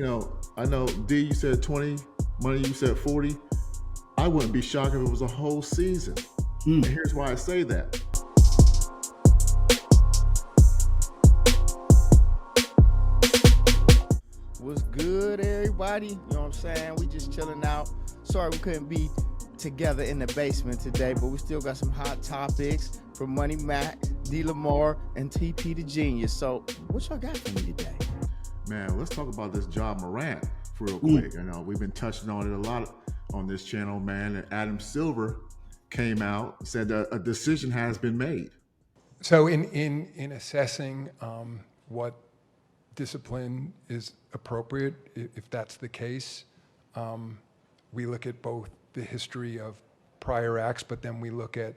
I know D, you said 20, Money, you said 40. I wouldn't be shocked if it was a whole season. And here's why I say that. What's good, everybody? You know what I'm saying? We just chilling out. Sorry we couldn't be together in the basement today, but we still got some hot topics from Money Mac, D Lamar, and TP the Genius. So what y'all got for me today? Man, let's talk about this Ja Morant real quick. We've been touching on it a lot on this channel, man. And Adam Silver came out and said that a decision has been made. So in assessing what discipline is appropriate, if that's the case, we look at both the history of prior acts, but then we look at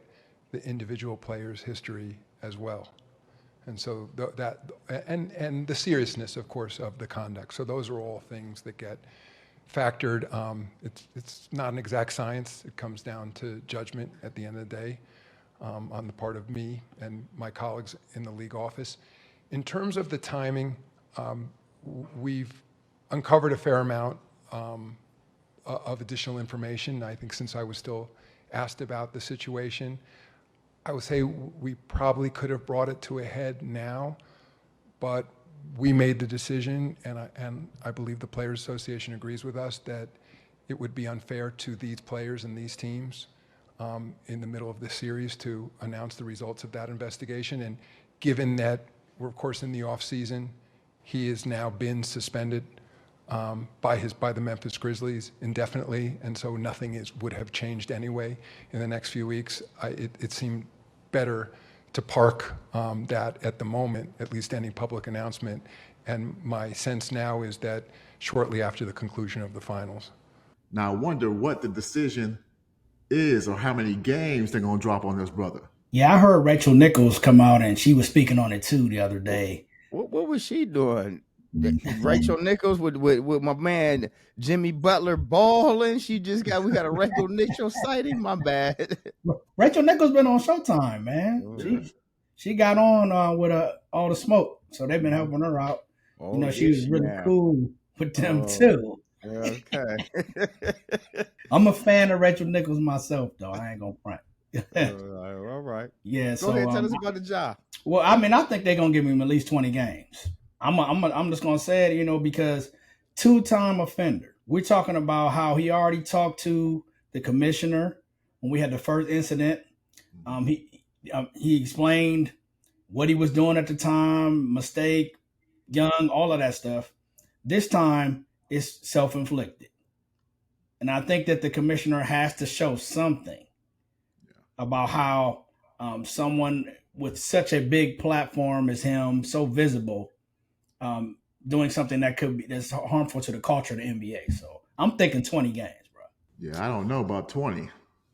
the individual player's history as well. And so and the seriousness, of course, of the conduct. So those are all things that get factored. It's not an exact science. It comes down to judgment at the end of the day on the part of me and my colleagues in the league office. In terms of the timing, we've uncovered a fair amount of additional information. I think since I was still asked about the situation, I would say we probably could have brought it to a head now, but we made the decision, and I believe the Players Association agrees with us, that it would be unfair to these players and these teams in the middle of this series to announce the results of that investigation. And given that we're, of course, in the off season, he has now been suspended by the Memphis Grizzlies indefinitely, and so nothing would have changed anyway in the next few weeks. It seemed better to park that at the moment, at least any public announcement. And my sense now is that shortly after the conclusion of the finals. Now I wonder what the decision is or how many games they're going to drop on this brother. Yeah, I heard Rachel Nichols come out and she was speaking on it too the other day. What was she doing? Rachel Nichols with my man Jimmy Butler balling. We got a Rachel Nichols sighting. My bad. Rachel Nichols been on Showtime, man. She got on with all the smoke, so they've been helping her out. She was really cool with them too. Okay. I'm a fan of Rachel Nichols myself, though. I ain't gonna front. All right. Yeah. Go ahead, tell us about the job. Well, I mean, I think they're gonna give him at least 20 games. I'm just gonna say it, because two-time offender. We're talking about how he already talked to the commissioner when we had the first incident. He explained what he was doing at the time, mistake, young, all of that stuff. This time it's self-inflicted. And I think that the commissioner has to show something about how someone with such a big platform as him, so visible, doing something that's harmful to the culture of the NBA. So I'm thinking 20 games, bro. Yeah, I don't know about 20.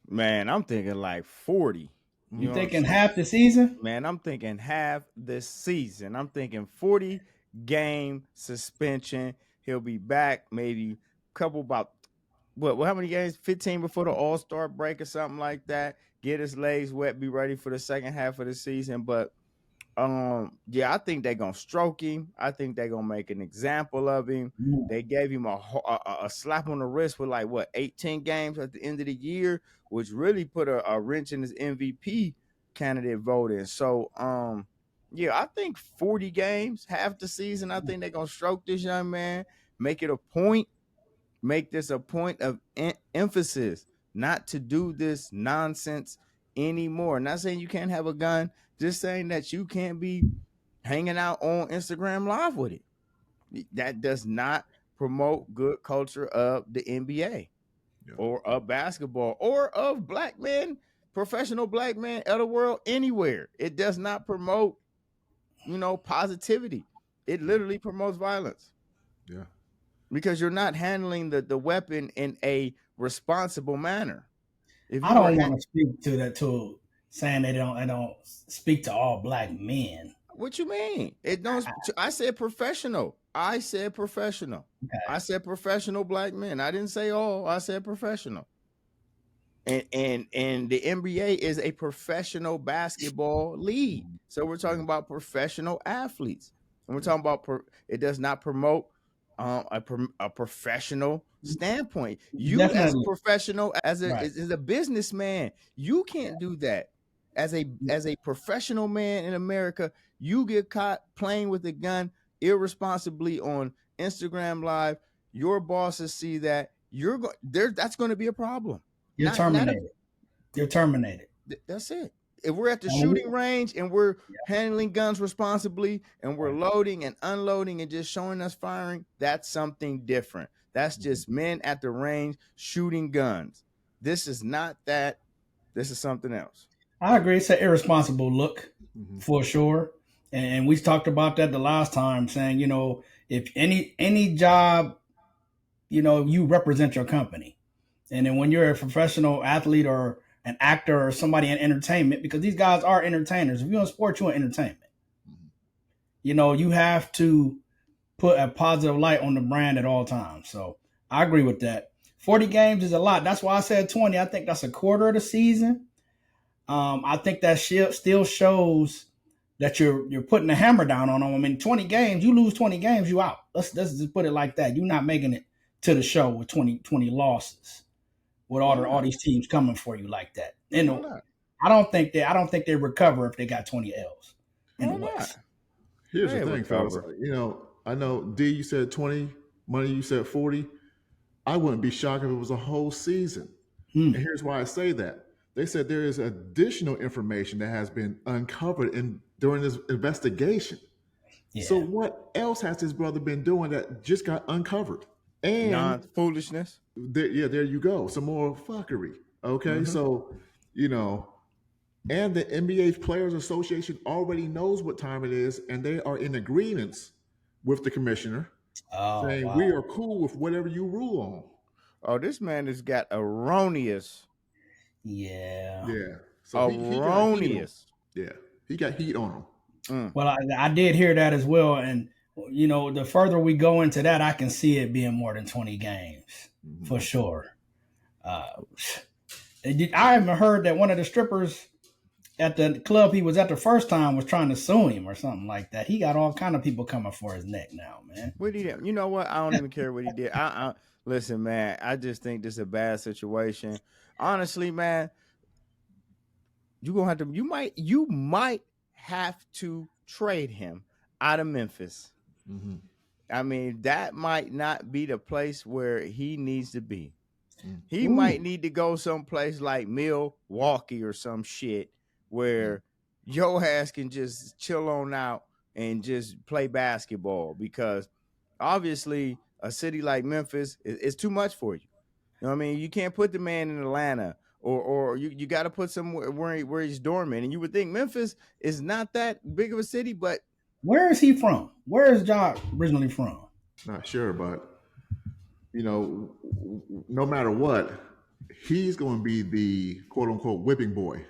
Man, I'm thinking like 40. You thinking half the season? Man, I'm thinking half the season. I'm thinking 40 game suspension. He'll be back maybe how many games? 15 before the All-Star break or something like that. Get his legs wet, be ready for the second half of the season. But I think they're gonna stroke him. I think they're gonna make an example of him. They gave him a slap on the wrist with 18 games at the end of the year, which really put a wrench in his MVP candidate voting. So I think 40 games, half the season. I think they're gonna stroke this young man, make this a point of emphasis, not to do this nonsense anymore. Not saying you can't have a gun, just saying that you can't be hanging out on Instagram Live with it. That does not promote good culture of the NBA or of basketball or of black men, professional black men of the world anywhere. It does not promote, positivity. It literally promotes violence. Yeah. Because you're not handling the weapon in a responsible manner. I don't want to speak to that too, saying they don't speak to all black men. What you mean? It don't. I said professional. I said professional. Okay. I said professional black men. I didn't say all. I said professional. And the NBA is a professional basketball league. So we're talking about professional athletes, and we're talking about it does not promote a professional standpoint. You as a Definitely. professional, as Right. a businessman, you can't do that. As a professional man in America, you get caught playing with a gun irresponsibly on Instagram Live. Your bosses see that that's going to be a problem. You're terminated. You're terminated. That's it. If we're at the And shooting range and we're Yeah. handling guns responsibly and we're Right. loading and unloading and just showing us firing, that's something different. That's just men at the range shooting guns. This is not that. This is something else. I agree. It's an irresponsible look Mhm. for sure. And we talked about that the last time, saying, if any job, you represent your company. And then when you're a professional athlete or an actor or somebody in entertainment, because these guys are entertainers. If you're in sports, you're in entertainment. You have to put a positive light on the brand at all times. So I agree with that. 40 games is a lot. That's why I said 20. I think that's a quarter of the season. I think that still shows that you're putting the hammer down on them. I mean, 20 games, you lose 20 games, you out. Let's just put it like that. You're not making it to the show with 20 losses, with all these teams coming for you like that. And I don't think they recover if they got 20 L's in the West. Here's the thing, fellas. I know D, you said 20, Money, you said 40. I wouldn't be shocked if it was a whole season. And here's why I say that. They said there is additional information that has been uncovered during this investigation. Yeah. So what else has his brother been doing that just got uncovered? And foolishness. There you go. Some more fuckery. Okay, so and the NBA Players Association already knows what time it is, and they are in agreement with the commissioner, saying we are cool with whatever you rule on. Oh, this man has got erroneous. Yeah. So erroneous. He got heat on him. Well, I did hear that as well, and the further we go into that, I can see it being more than 20 games for sure. I haven't heard that one of the strippers at the club he was at the first time was trying to sue him or something like that. He got all kind of people coming for his neck now, man. What he did? You know what? I don't even care what he did. Listen, man. I just think this is a bad situation. Honestly, man, you might have to trade him out of Memphis. I mean, that might not be the place where he needs to be. He might need to go someplace like Milwaukee or some shit where your ass can just chill on out and just play basketball, because obviously a city like Memphis is too much for you. You know what I mean? You can't put the man in Atlanta, or you got to put somewhere where he's dormant. And you would think Memphis is not that big of a city, but where is he from? Where is Ja originally from? Not sure, but no matter what, he's going to be the quote unquote whipping boy.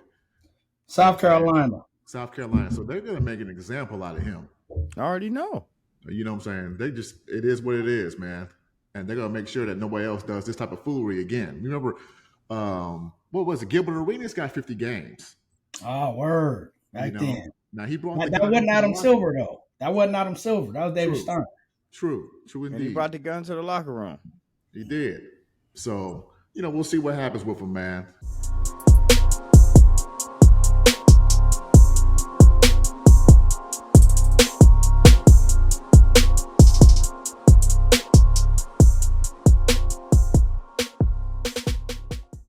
South Carolina. So they're going to make an example out of him. I already know. You know what I'm saying? It is what it is, man. And they're going to make sure that nobody else does this type of foolery again. Remember, what was it? Gilbert Arenas got 50 games. Oh, word. Back then. Now he brought that wasn't Adam Silver, though. That wasn't Adam Silver. That was David Stern. True indeed. And he brought the gun to the locker room. He did. So, we'll see what happens with him, man.